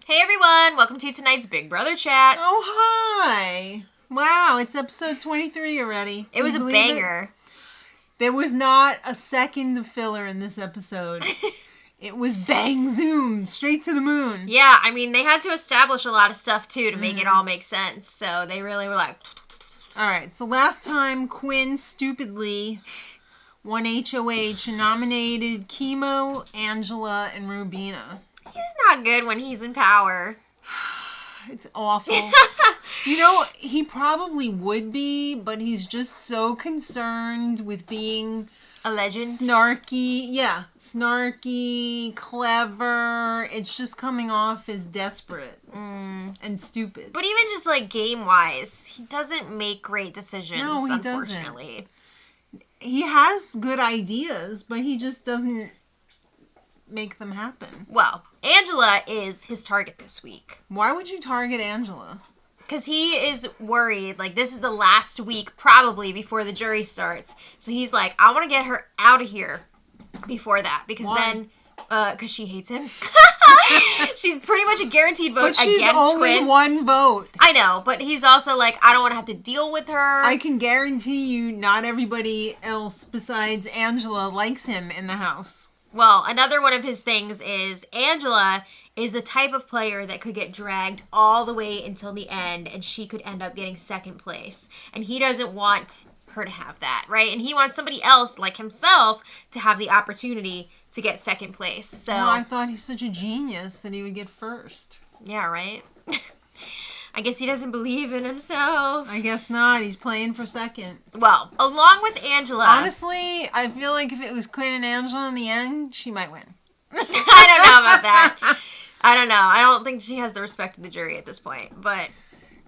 Hey everyone, welcome to tonight's Big Brother chat. Oh, hi. Wow, it's episode 23 already. It was a banger. There was not a second of filler in this episode. It was bang, zoom, straight to the moon. Yeah, I mean, they had to establish a lot of stuff, too, to make it all make sense. So they really were like... All right, so last time, Quinn stupidly won HOH and nominated Chemo, Angela, and Rubina. He's not good when he's in power. It's awful. You know, he probably would be, but he's just so concerned with being... A legend? Snarky, yeah. Snarky, clever. It's just coming off as desperate and stupid. But even just, like, game-wise, he doesn't make great decisions, no, he unfortunately. Doesn't. He has good ideas, but he just doesn't make them happen. Well, Angela is his target this week. Why would you target Angela? Because he is worried, like, this is the last week, probably, before the jury starts. So he's like, I want to get her out of here before that. Because then, because she hates him. She's pretty much a guaranteed vote against Quinn. But she's only one vote. I know, but he's also like, I don't want to have to deal with her. I can guarantee you not everybody else besides Angela likes him in the house. Well, another one of his things is Angela is the type of player that could get dragged all the way until the end, and she could end up getting second place. And he doesn't want her to have that, right? And he wants somebody else, like himself, to have the opportunity to get second place. So well, I thought he's such a genius that he would get first. Yeah, right? I guess he doesn't believe in himself. I guess not. He's playing for second. Well, along with Angela... Honestly, I feel like if it was Quinn and Angela in the end, she might win. I don't know about that. I don't know. I don't think she has the respect of the jury at this point, but...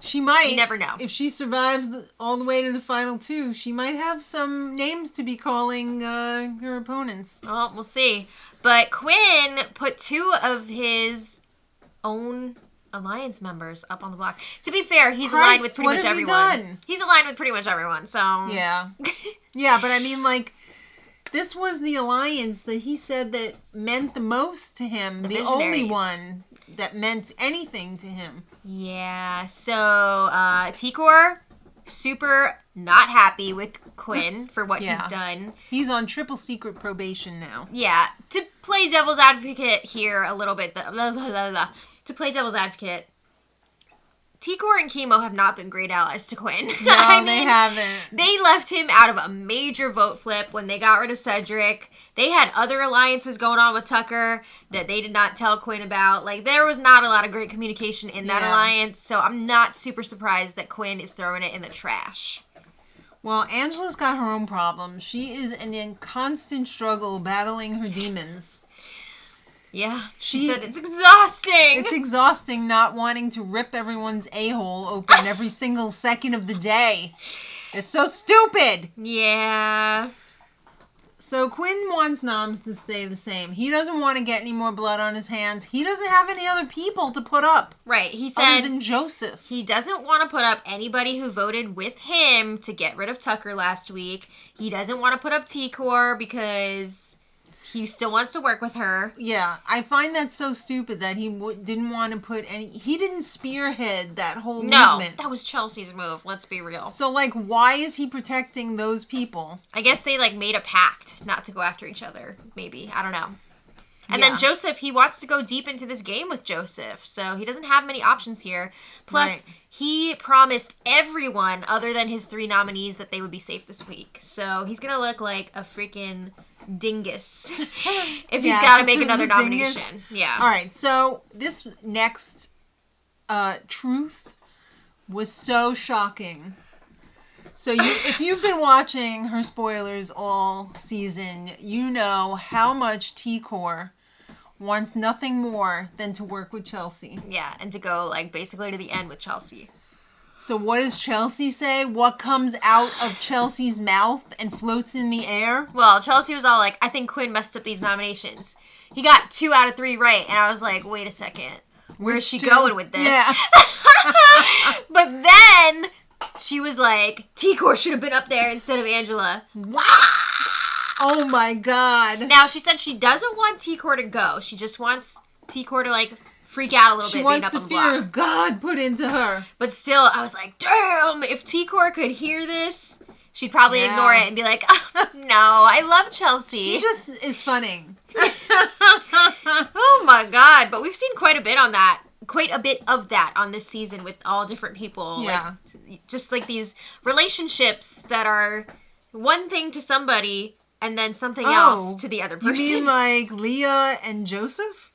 She might. You never know. If she survives all the way to the final two, she might have some names to be calling her opponents. Well, we'll see. But Quinn put two of his own... alliance members up on the block. To be fair, he's aligned with pretty much everyone. He's aligned with pretty much everyone, so... Yeah. Yeah, but I mean, like, this was the alliance that he said that meant the most to him. The only one that meant anything to him. Yeah, so, Tikor, super not happy with Quinn for what he's done. He's on triple secret probation now. Yeah, to play devil's advocate here a little bit, to play devil's advocate, Tikor and Chemo have not been great allies to Quinn. No, I mean, they haven't. They left him out of a major vote flip when they got rid of Cedric. They had other alliances going on with Tucker that they did not tell Quinn about. Like, there was not a lot of great communication in that alliance, so I'm not super surprised that Quinn is throwing it in the trash. Well, Angela's got her own problems. She is in constant struggle battling her demons. Yeah, she said it's exhausting. It's exhausting not wanting to rip everyone's a-hole open every single second of the day. It's so stupid. Yeah. So Quinn wants Noms to stay the same. He doesn't want to get any more blood on his hands. He doesn't have any other people to put up. Right. He said other than Joseph. He doesn't want to put up anybody who voted with him to get rid of Tucker last week. He doesn't want to put up Tikor because he still wants to work with her. Yeah, I find that so stupid that he didn't want to put any... He didn't spearhead that whole movement. No, that was Chelsea's move. Let's be real. So, like, why is he protecting those people? I guess they, like, made a pact not to go after each other, maybe. I don't know. And then Joseph, he wants to go deep into this game with Joseph, so he doesn't have many options here. Plus, he promised everyone other than his 3 nominees that they would be safe this week. So he's going to look like a freaking dingus if he's got to make another nomination. Dingus. Yeah. All right, so this next truth was so shocking. So if you've been watching her spoilers all season, you know how much Tikor wants nothing more than to work with Chelsea. Yeah, and to go, like, basically to the end with Chelsea. So what does Chelsea say? What comes out of Chelsea's mouth and floats in the air? Well, Chelsea was all like, I think Quinn messed up these nominations. He got 2 out of 3 right, and I was like, wait a second. Where's she going with this? Yeah. But then she was like, Tikor should have been up there instead of Angela. What? Oh my God. Now, she said she doesn't want Tikor to go. She just wants Tikor to, like, freak out a little She bit wants being up the on the fear block. of God put into her. But still, I was like, damn, if T-Core could hear this, she'd probably ignore it and be like, oh, no, I love Chelsea. She just is funny. Oh my God. But we've seen quite a bit of that on this season with all different people. Yeah. Like, just like these relationships that are one thing to somebody and then something else to the other person. You mean like Leah and Joseph?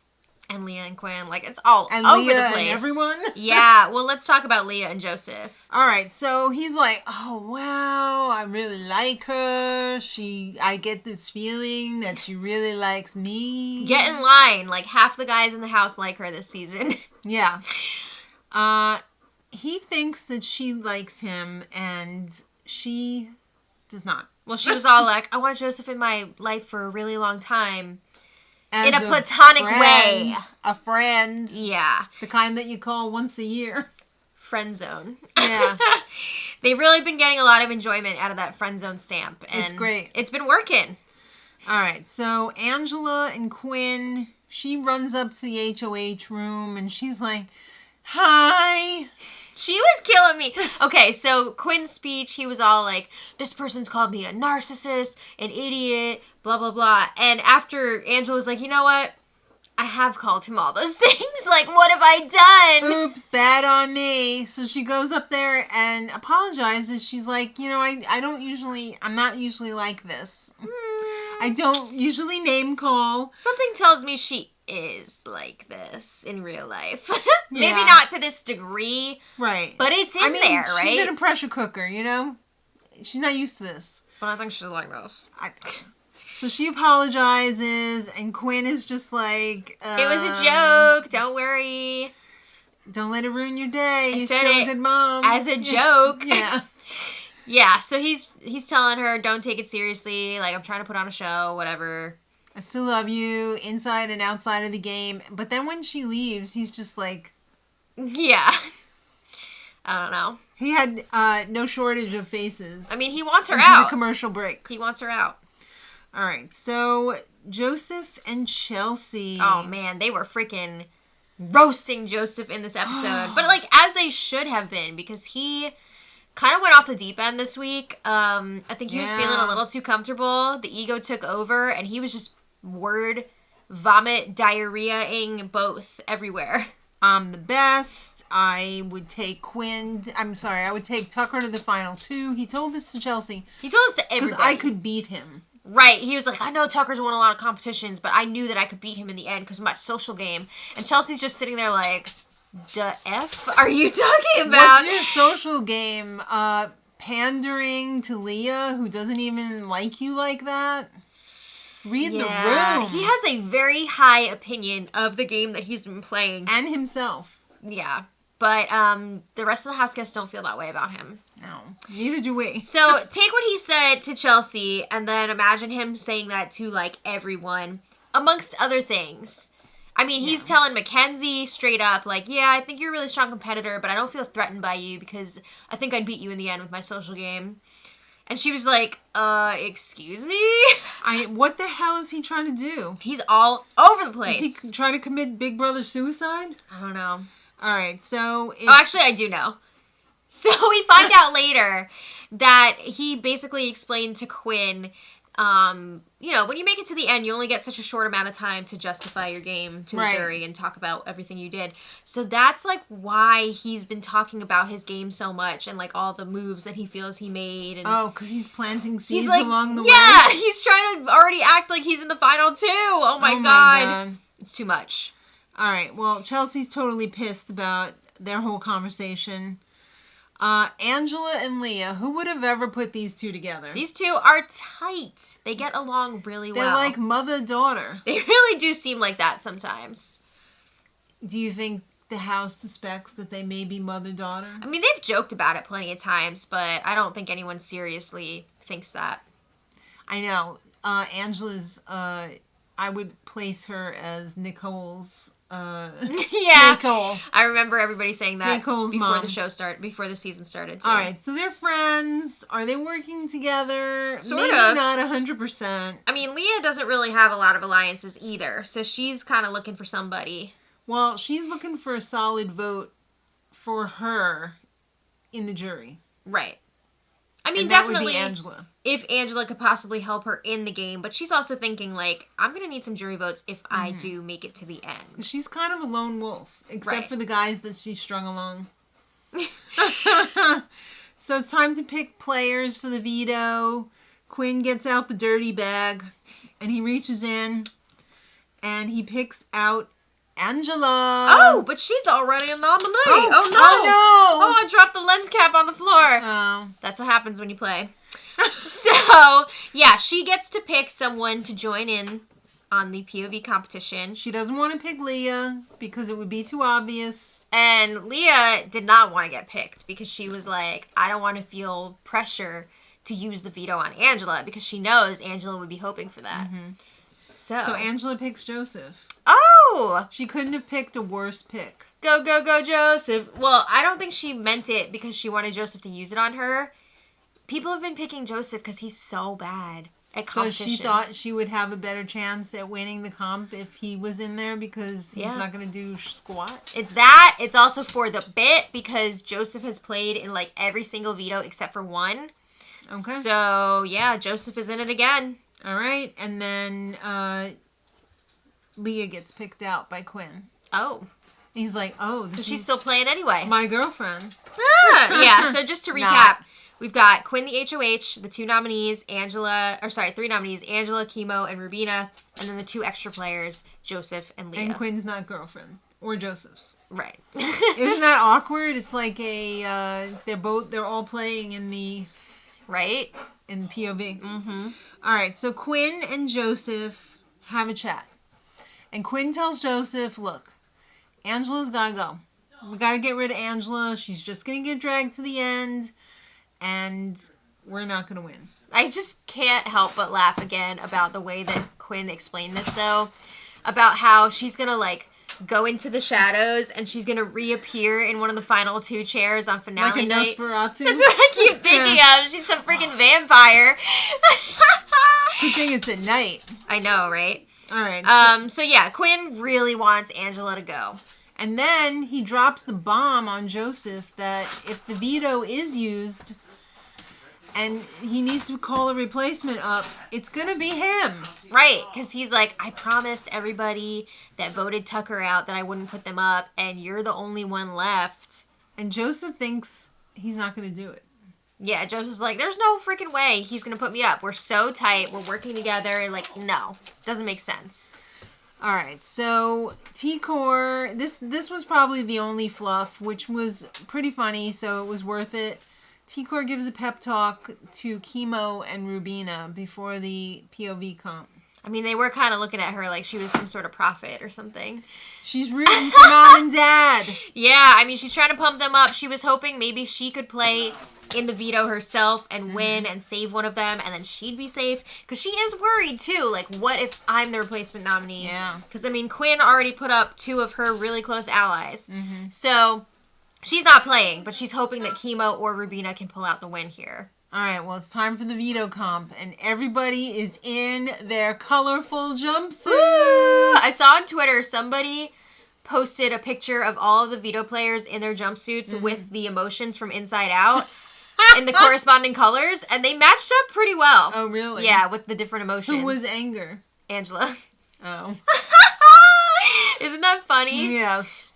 And Leah and Quinn. Like, it's all and over Leah the place. And everyone? Yeah. Well, let's talk about Leah and Joseph. All right. So he's like, oh, wow, I really like her. I get this feeling that she really likes me. Get in line. Like, half the guys in the house like her this season. Yeah. He thinks that she likes him, and she does not. Well, she was all like, I want Joseph in my life for a really long time. As in a platonic way. A friend. Yeah. The kind that you call once a year. Friend zone. Yeah. They've really been getting a lot of enjoyment out of that friend zone stamp. And it's great. It's been working. All right. So Angela and Quinn, she runs up to the HOH room and she's like, hi. She was killing me. Okay, so Quinn's speech, he was all like, this person's called me a narcissist, an idiot, blah, blah, blah. And after Angela was like, you know what? I have called him all those things. Like, what have I done? Oops, bad on me. So she goes up there and apologizes. She's like, you know, I'm not usually like this. I don't usually name call. Something tells me she is like this in real life. Maybe Yeah. not to this degree. Right. But it's in there, right? She's in a pressure cooker, you know? She's not used to this. But I think she's like this. So she apologizes, and Quinn is just like... it was a joke. Don't worry. Don't let it ruin your day. You're said still it a good mom. as a joke. Yeah. Yeah, so he's telling her, don't take it seriously. Like, I'm trying to put on a show, whatever. I still love you, inside and outside of the game. But then when she leaves, he's just like... Yeah. I don't know. He had no shortage of faces. I mean, he wants her into out. The commercial break. He wants her out. All right, so Joseph and Chelsea. Oh, man, they were freaking roasting Joseph in this episode. But, like, as they should have been, because he kind of went off the deep end this week. I think he was feeling a little too comfortable. The ego took over, and he was just word vomit, diarrhea-ing both everywhere. I'm the best. I would take I would take Tucker to the final two. He told this to Chelsea. He told us to everybody. Because I could beat him. Right. He was like, I know Tucker's won a lot of competitions, but I knew that I could beat him in the end because of my social game. And Chelsea's just sitting there like, the F are you talking about? What's your social game? Pandering to Leah, who doesn't even like you like that? Read the room. He has a very high opinion of the game that he's been playing. And himself. Yeah. But the rest of the house guests don't feel that way about him. No. Neither do we. So take what he said to Chelsea and then imagine him saying that to, like, everyone, amongst other things. I mean, he's telling Mackenzie straight up, like, yeah, I think you're a really strong competitor, but I don't feel threatened by you because I think I'd beat you in the end with my social game. And she was like, excuse me? What the hell is he trying to do? He's all over the place. Is he trying to commit Big Brother suicide? I don't know. All right, so... actually, I do know. So we find out later that he basically explained to Quinn, you know, when you make it to the end, you only get such a short amount of time to justify your game to the jury and talk about everything you did. So that's, like, why he's been talking about his game so much and, like, all the moves that he feels he made. And because he's planting seeds like, along the way? Yeah, he's trying to already act like he's in the final two. Oh, my God. It's too much. All right, well, Chelsea's totally pissed about their whole conversation. Angela and Leah, who would have ever put these two together? These two are tight. They get along really well. They're like mother-daughter. They really do seem like that sometimes. Do you think the house suspects that they may be mother-daughter? I mean, they've joked about it plenty of times, but I don't think anyone seriously thinks that. I know. Angela's, I would place her as Nicole's Nicole. I remember everybody saying that Nicole's before mom. before the season started too. All right, so they're friends. Are they working together? Sort Maybe of. not 100%. I mean, Leah doesn't really have a lot of alliances either, so she's kind of looking for somebody. Well, she's looking for a solid vote for her in the jury. Right. I mean, and that definitely would be Angela. If Angela could possibly help her in the game, but she's also thinking, like, I'm going to need some jury votes if I do make it to the end. She's kind of a lone wolf, except for the guys that she's strung along. So it's time to pick players for the veto. Quinn gets out the dirty bag, and he reaches in, and he picks out Angela. Oh, but she's already a nominee. Oh, no. Oh, no. Oh, I dropped the lens cap on the floor. Oh. That's what happens when you play. So, yeah, she gets to pick someone to join in on the POV competition. She doesn't want to pick Leah because it would be too obvious. And Leah did not want to get picked because she was like, I don't want to feel pressure to use the veto on Angela because she knows Angela would be hoping for that. Mm-hmm. So Angela picks Joseph. Oh! She couldn't have picked a worse pick. Go, go, go, Joseph. Well, I don't think she meant it because she wanted Joseph to use it on her. People have been picking Joseph because he's so bad at competitions. So she thought she would have a better chance at winning the comp if he was in there because he's not going to do squat? It's that. It's also for the bit because Joseph has played in, like, every single veto except for one. Okay. So, yeah, Joseph is in it again. All right. And then Leah gets picked out by Quinn. Oh. He's like, oh. So she's still playing anyway. My girlfriend. Ah, yeah, so just to recap, we've got Quinn the HOH, the three nominees, Angela, Chemo, and Rubina, and then the two extra players, Joseph and Leah. And Quinn's not girlfriend. Or Joseph's. Right. Isn't that awkward? It's like they're all playing in the... Right? In POV. Mm-hmm. All right, so Quinn and Joseph have a chat. And Quinn tells Joseph, look, Angela's got to go. We got to get rid of Angela. She's just going to get dragged to the end. And we're not going to win. I just can't help but laugh again about the way that Quinn explained this, though. About how she's going to, like, go into the shadows and she's going to reappear in one of the final two chairs on finale like a night. Nosferatu? That's what I keep thinking of. She's some freaking vampire. Good thing it's at night. I know, right? All right. So yeah, Quinn really wants Angela to go. And then he drops the bomb on Joseph that if the veto is used and he needs to call a replacement up, it's going to be him. Right, because he's like, I promised everybody that voted Tucker out that I wouldn't put them up, and you're the only one left. And Joseph thinks he's not going to do it. Yeah, Joseph's like, there's no freaking way he's going to put me up. We're so tight. We're working together. Like, no. Doesn't make sense. All right, so T-Core, this was probably the only fluff, which was pretty funny, so it was worth it. T-Core gives a pep talk to Chemo and Rubina before the POV comp. I mean, they were kind of looking at her like she was some sort of prophet or something. She's rooting for Mom and Dad. Yeah, I mean, she's trying to pump them up. She was hoping maybe she could play in the veto herself and win and save one of them, and then she'd be safe. Because she is worried, too. Like, what if I'm the replacement nominee? Yeah. Because, I mean, Quinn already put up two of her really close allies. Mm-hmm. So she's not playing, but she's hoping that Chemo or Rubina can pull out the win here. All right, well, it's time for the veto comp, and everybody is in their colorful jumpsuits. I saw on Twitter somebody posted a picture of all of the veto players in their jumpsuits with the emotions from Inside Out in the corresponding colors, and they matched up pretty well. Oh, really? Yeah, with the different emotions. Who was anger? Angela. Oh. Isn't that funny? Yes.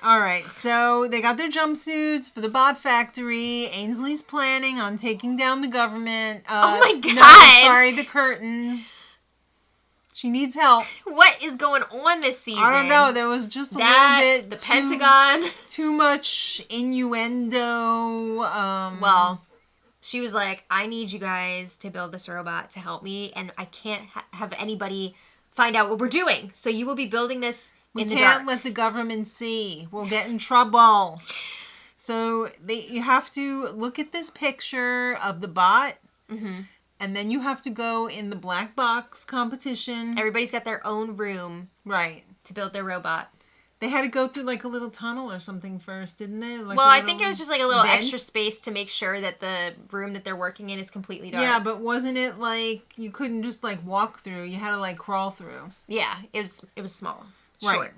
All right, so they got their jumpsuits for the bot factory. Ainsley's planning on taking down the government. Oh my God. No, sorry, the curtains. She needs help. What is going on this season? I don't know. There was just a little bit the Pentagon. Too much innuendo. Well, she was like, I need you guys to build this robot to help me, and I can't have anybody find out what we're doing. So you will be building this in the dark. We can't let the government see. We'll get in trouble. So you have to look at this picture of the bot, and then you have to go in the black box competition. Everybody's got their own room, right, to build their robot. They had to go through like a little tunnel or something first, didn't they? Like well, I think it was just like a little extra space to make sure that the room that they're working in is completely dark. Yeah, but wasn't it like you couldn't just like walk through? You had to like crawl through. Yeah, it was small, right. short.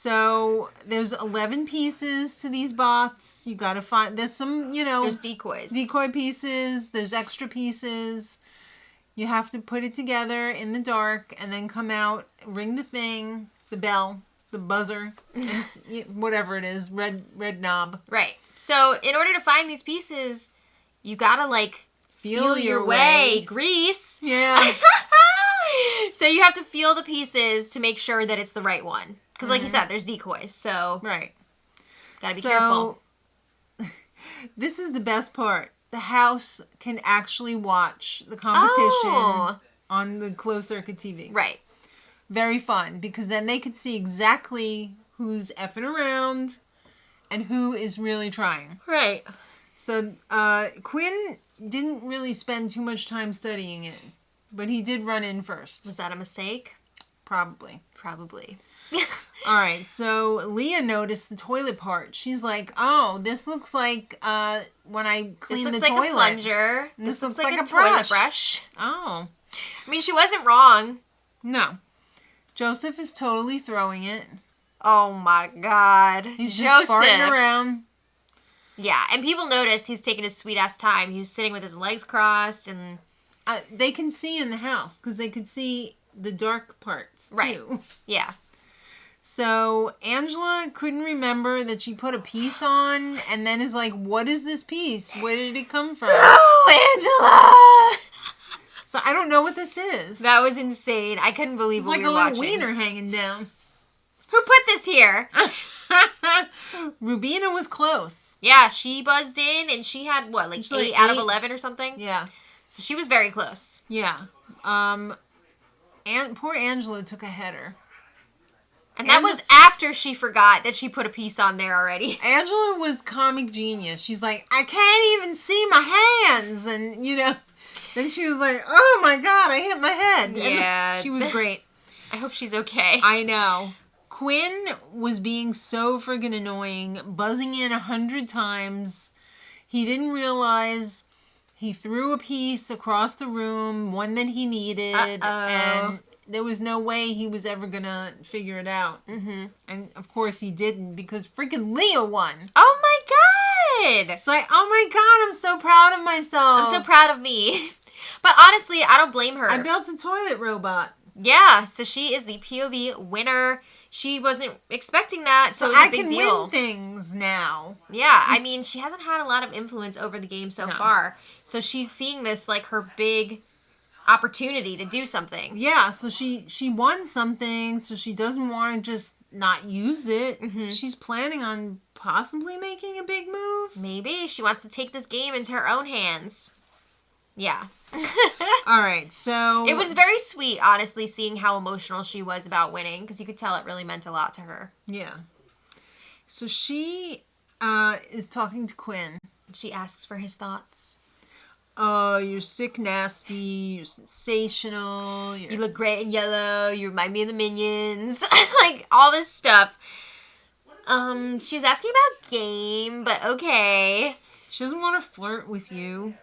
So there's 11 pieces to these bots. You got to find, there's some, there's decoys. Decoy pieces. There's extra pieces. You have to put it together in the dark and then come out, ring the thing, the bell, the buzzer, and whatever it is, red knob. Right. So in order to find these pieces, you got to feel your way. Grease. Yeah. So you have to feel the pieces to make sure that it's the right one. Because like you said, there's decoys, so... Right. Gotta be careful. This is the best part. The house can actually watch the competition on the closed circuit TV. Right. Very fun, because then they could see exactly who's effing around and who is really trying. Right. So Quinn didn't really spend too much time studying it, but he did run in first. Was that a mistake? Probably. All right, so Leah noticed the toilet part. She's like, "Oh, this looks like when I clean the toilet. This looks like a plunger. This looks like a toilet brush." Oh. I mean, she wasn't wrong. No. Joseph is totally throwing it. Oh my God. He's just farting around. Yeah, and people notice he's taking his sweet-ass time. He was sitting with his legs crossed and... they can see in the house, because they could see the dark parts, too. Right. Yeah. So Angela couldn't remember that she put a piece on, and then is like, "What is this piece? Where did it come from?" No, Angela! So I don't know what this is. That was insane. I couldn't believe what we were watching. It's like a little wiener hanging down. Who put this here? Rubina was close. Yeah, she buzzed in, and she had, what, like 8 out of 11 or something? Yeah. So she was very close. Yeah. And poor Angela took a header. And that was after she forgot that she put a piece on there already. Angela was comic genius. She's like, "I can't even see my hands." And, then she was like, "Oh my God, I hit my head." Yeah. And she was great. I hope she's okay. I know. Quinn was being so friggin' annoying, buzzing in 100 times. He didn't realize he threw a piece across the room, one that he needed. And there was no way he was ever gonna figure it out. Mm-hmm. And of course he didn't, because freaking Leah won. Oh my God! It's like, oh my God, I'm so proud of myself. I'm so proud of me. But honestly, I don't blame her. I built a toilet robot. Yeah, so she is the POV winner. She wasn't expecting that, so it was a big deal. I can win things now. Yeah, I mean, she hasn't had a lot of influence over the game so far. So she's seeing this like her big opportunity to do something. Yeah, so she won something, so she doesn't want to just not use it. Mm-hmm. She's planning on possibly making a big move. Maybe. She wants to take this game into her own hands. Yeah. All right, so... It was very sweet, honestly, seeing how emotional she was about winning, because you could tell it really meant a lot to her. Yeah. So she is talking to Quinn. She asks for his thoughts. Oh, you're sick, nasty, you're sensational. You look great in yellow, you remind me of the Minions. Like, all this stuff. She was asking about game, but okay. She doesn't want to flirt with you.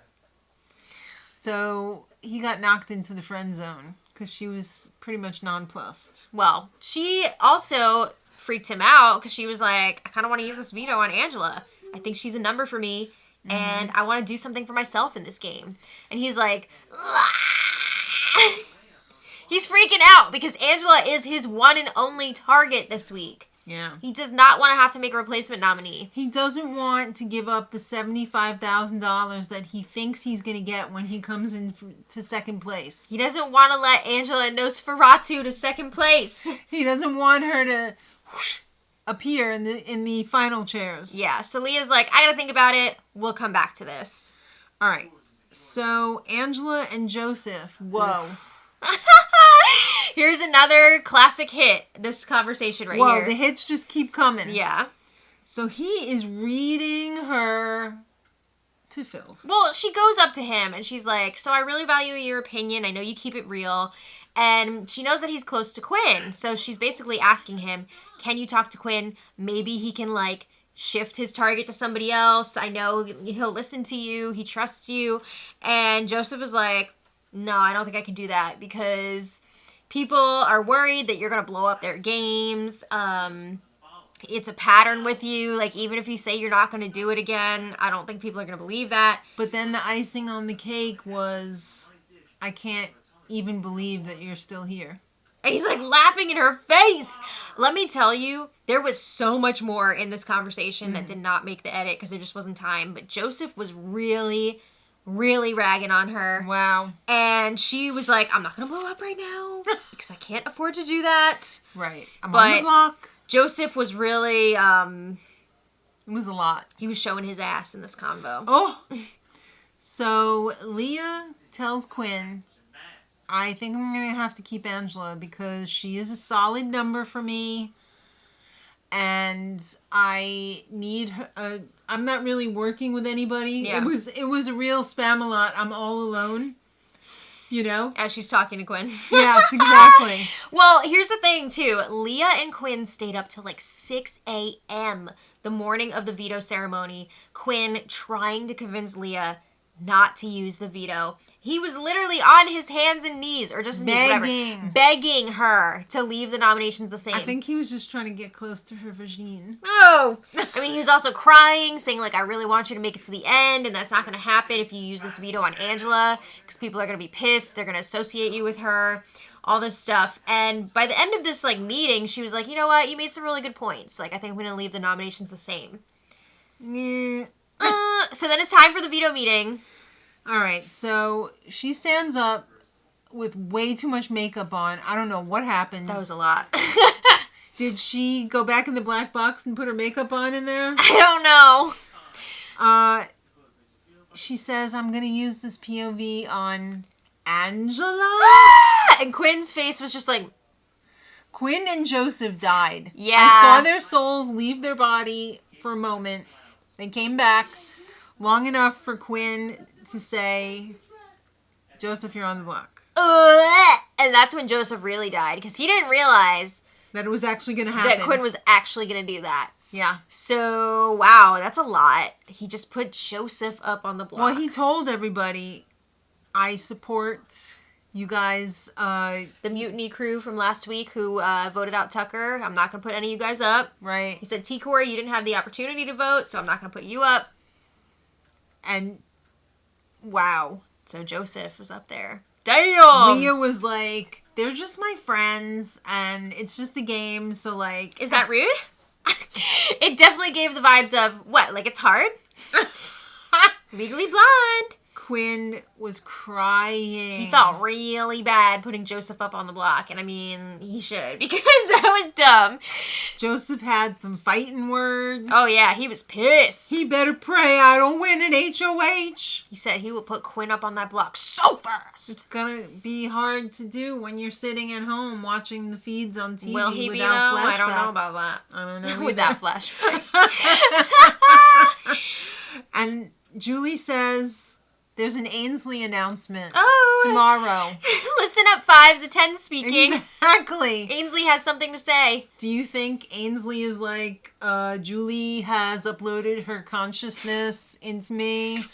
So he got knocked into the friend zone because she was pretty much nonplussed. Well, she also freaked him out because she was like, I kind of want to use this veto on Angela. I think she's a number for me, and I want to do something for myself in this game. And he's like, he's freaking out because Angela is his one and only target this week. Yeah. He does not want to have to make a replacement nominee. He doesn't want to give up the $75,000 that he thinks he's going to get when he comes into second place. He doesn't want to let Angela Nosferatu to second place. He doesn't want her to appear in the final chairs. Yeah, so Leah's like, I got to think about it. We'll come back to this. All right. So Angela and Joseph, whoa. Here's another classic hit, this conversation right here. Whoa, the hits just keep coming. Yeah. So he is reading her to Phil. Well, she goes up to him and she's like, so I really value your opinion. I know you keep it real. And she knows that he's close to Quinn. So she's basically asking him, can you talk to Quinn? Maybe he can, like, shift his target to somebody else. I know he'll listen to you. He trusts you. And Joseph is like, no, I don't think I can do that because people are worried that you're going to blow up their games. it's a pattern with you. Like, even if you say you're not going to do it again, I don't think people are going to believe that. But then the icing on the cake was, I can't even believe that you're still here. And he's like laughing in her face. Let me tell you, there was so much more in this conversation that did not make the edit because there just wasn't time. But Joseph was really, really ragging on her. Wow. And she was like, I'm not going to blow up right now because I can't afford to do that. Right. I'm on the block. Joseph was really, it was a lot. He was showing his ass in this convo. Oh. So Leah tells Quinn, I think I'm going to have to keep Angela because she is a solid number for me. And I need her. I'm not really working with anybody. Yeah. It was a real Spamalot. I'm all alone. You know? As she's talking to Quinn. Yes, exactly. Well, here's the thing, too. Leah and Quinn stayed up till like 6 a.m. the morning of the veto ceremony. Quinn trying to convince Leah not to use the veto. He was literally on his hands and knees, or just his knees, whatever, begging her to leave the nominations the same. I think he was just trying to get close to her vagine. Oh! I mean, he was also crying, saying, like, I really want you to make it to the end, and that's not going to happen if you use this veto on Angela, because people are going to be pissed, they're going to associate you with her, all this stuff. And by the end of this, like, meeting, she was like, you know what, you made some really good points. Like, I think I'm going to leave the nominations the same. Yeah. So then it's time for the veto meeting. All right, so she stands up with way too much makeup on. I don't know what happened. That was a lot. Did she go back in the black box and put her makeup on in there? I don't know. She says, I'm going to use this POV on Angela. And Quinn's face was just like... Quinn and Joseph died. Yeah. I saw their souls leave their body for a moment. They came back long enough for Quinn to say, Joseph, you're on the block. And that's when Joseph really died, because he didn't realize that it was actually going to happen. That Quinn was actually going to do that. Yeah. So, wow, that's a lot. He just put Joseph up on the block. Well, he told everybody, I support you guys. The mutiny crew from last week who voted out Tucker. I'm not going to put any of you guys up. Right. He said, T. Corey, you didn't have the opportunity to vote, so I'm not going to put you up. And, wow. So Joseph was up there. Damn! Leah was like, they're just my friends, and it's just a game, so like... Is that rude? It definitely gave the vibes of, what, like it's hard? Legally Blonde. Quinn was crying. He felt really bad putting Joseph up on the block, and I mean, he should, because that was dumb. Joseph had some fighting words. Oh yeah, he was pissed. He better pray I don't win an HOH. He said he will put Quinn up on that block so fast. It's gonna be hard to do when you're sitting at home watching the feeds on TV. Will he without be though? flashbacks. I don't know about that. I don't know. Without flashbacks. And Julie says... There's an Ainsley announcement Listen tomorrow. up, 5s of 10 speaking. Exactly. Ainsley has something to say. Do you think Ainsley is like, Julie has uploaded her consciousness into me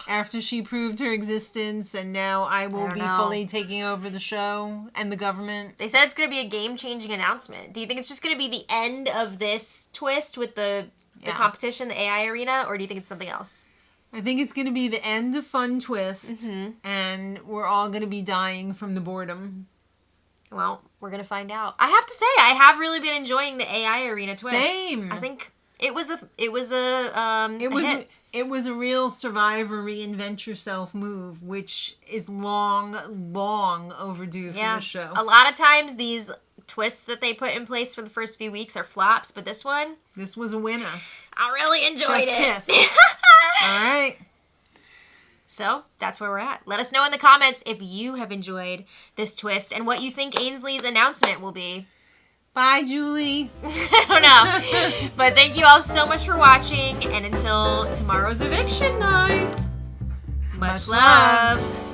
after she proved her existence, and now I will be fully taking over the show and the government? They said it's going to be a game-changing announcement. Do you think it's just going to be the end of this twist with the competition, the AI arena, or do you think it's something else? I think it's going to be the end of Fun Twist, and we're all going to be dying from the boredom. Well, we're going to find out. I have to say, I have really been enjoying the AI arena twist. Same. I think it was a hit. It was a real Survivor reinvent yourself move, which is long overdue for the show. A lot of times these twists that they put in place for the first few weeks are flops, but this was a winner. I really enjoyed it. All right. So that's where we're at. Let us know in the comments if you have enjoyed this twist and what you think Ainsley's announcement will be. Bye, Julie. I don't know. But thank you all so much for watching, and until tomorrow's eviction night, much love.